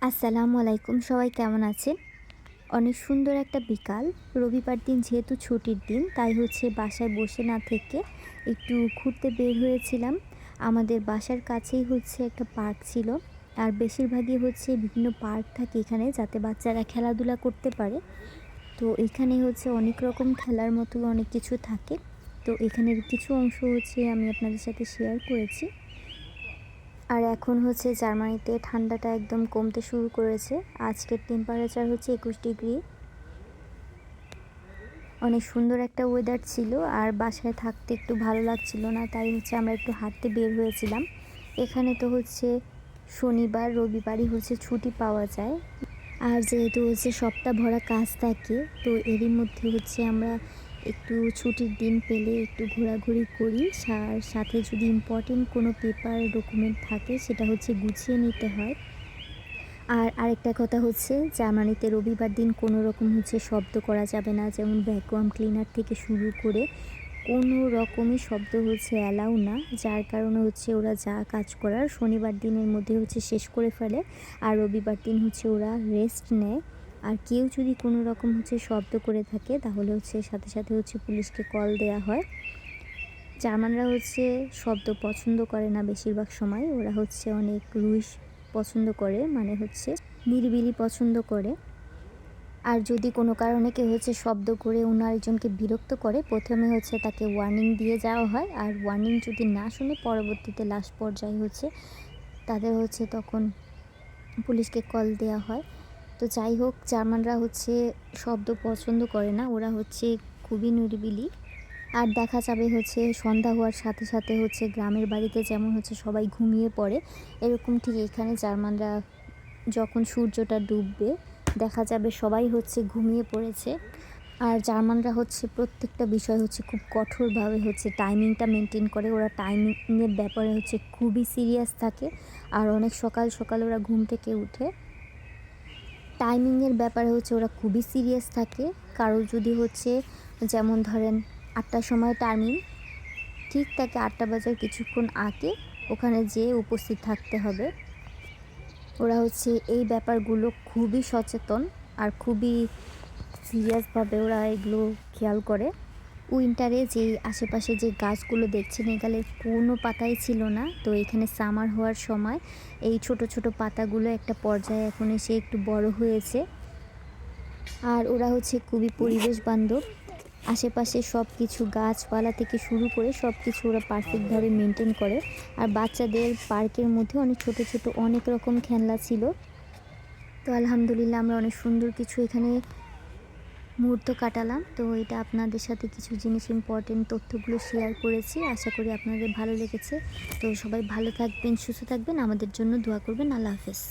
আসসালামু আলাইকুম, সবাই কেমন আছেন? অনেক সুন্দর একটা বিকাল। রবিবার দিন যেহেতু ছুটির দিন, তাই বাসায় বসে না থেকে একটু ঘুরতে বের হয়েছিলাম। আমাদের বাসার কাছেই একটা পার্ক ছিল। আর বেশিরভাগই বিভিন্ন পার্ক থাকে এখানে, যাতে বাচ্চারা খেলাধুলা করতে পারে। তো এখানে অনেক রকম খেলার মতো অনেক কিছু থাকে। তো এখানের কিছু অংশ আমি আপনাদের সাথে শেয়ার করেছি। আর এখন জার্মানিতে ঠান্ডাটা একদম কমতে শুরু করেছে। আজকের টেম্পারেচার 21 ডিগ্রি। অনেক সুন্দর একটা ওয়েদার ছিল, আর বাসায় থাকতে একটু ভালো লাগছিল না, তাই আমরা একটু হাঁটতে বের হয়েছিলাম। এখানে তো শনিবার রবিবারই ছুটি পাওয়া যায়। আর যেহেতু সপ্তাহ ভরা কাজ থাকে, তো এরই মধ্যে আমরা একটু ছুটির দিন পেলে একটু ঘোরাঘুরি করি। সাথে যদি ইম্পর্টেন্ট কোনো পেপার ডকুমেন্ট থাকে, সেটা গুছিয়ে নিতে হয়। আর আরেকটা কথা জার্মানিতে রবিবার দিন কোনো রকম শব্দ করা যাবে না, যেমন ভ্যাকুয়াম ক্লিনার থেকে শুরু করে কোনো রকমই শব্দ অ্যালাউ না। যার কারণে ওরা যা কাজ করার শনিবার দিনের মধ্যে শেষ করে ফেলে, আর রবিবার দিন ওরা রেস্ট নেয়। আর কেউ যদি কোনো রকম শব্দ করে থাকে, তাহলে সাথে সাথে পুলিশকে কল দেওয়া হয়। জার্মানরা শব্দ পছন্দ করে না, বেশিরভাগ সময় ওরা অনেক রুইস পছন্দ করে, মানে নিরিবিলি পছন্দ করে। আর যদি কোনো কারণে কেউ শব্দ করে অন্য আরেকজনকে বিরক্ত করে, প্রথমে তাকে ওয়ার্নিং দিয়ে যাওয়া হয়। আর ওয়ার্নিং যদি না শুনে, পরবর্তীতে লাস্ট পর্যায়ে তাদের তখন পুলিশকে কল দেওয়া হয়। তো যাই হোক, জার্মানরা শব্দ পছন্দ করে না, ওরা খুবই নিরিবিলি। আর দেখা যাবে সন্ধ্যা হওয়ার সাথে সাথে গ্রামের বাড়িতে যেমন সবাই ঘুমিয়ে পড়ে, এরকম ঠিক এখানে জার্মানরা যখন সূর্যটা ডুববে, দেখা যাবে সবাই ঘুমিয়ে পড়েছে। আর জার্মানরা প্রত্যেকটা বিষয় খুব কঠোরভাবে টাইমিংটা মেনটেন করে। ওরা টাইমিংয়ের ব্যাপারে খুবই সিরিয়াস থাকে। আর অনেক সকাল সকাল ওরা ঘুম থেকে উঠে টাইমিংয়ের ব্যাপারে ওরা খুবই সিরিয়াস থাকে। কারো যদি যেমন ধরেন 8টার সময় টাইমিং, ঠিক তাকে 8টা বাজার কিছুক্ষণ আগে ওখানে যেয়ে উপস্থিত থাকতে হবে। ওরা এই ব্যাপারগুলো খুবই সচেতন, আর খুবই সিরিয়াসভাবে ওরা এগুলো খেয়াল করে। উইন্টারে যে আশেপাশে যে গাছগুলো দেখছেন, এগুলোর কোনো পাতাই ছিল না। তো এখানে সামার হওয়ার সময় এই ছোট ছোট পাতাগুলো একটা পর্যায়ে এখন এসে একটু বড় হয়েছে। আর ওরা খুবই পরিবেশ বান্ধব। আশেপাশে সব কিছু গাছপালা থেকে শুরু করে সব কিছু ওরা পারফেক্টভাবে মেনটেন করে। আর বাচ্চাদের পার্কের মধ্যে অনেক ছোট ছোট অনেক রকম খেলনা ছিল। তো আলহামদুলিল্লাহ, আমরা অনেক সুন্দর কিছু এখানে মুহূর্ত কাটালাম। তো এটা আপনাদের সাথে কিছু জিনিস, ইম্পর্টেন্ট তথ্যগুলো শেয়ার করেছি। আশা করি আপনাদের ভালো লেগেছে। তো সবাই ভালো থাকবেন, সুস্থ থাকবেন, আমাদের জন্য দোয়া করবেন। আল্লাহ হাফেজ।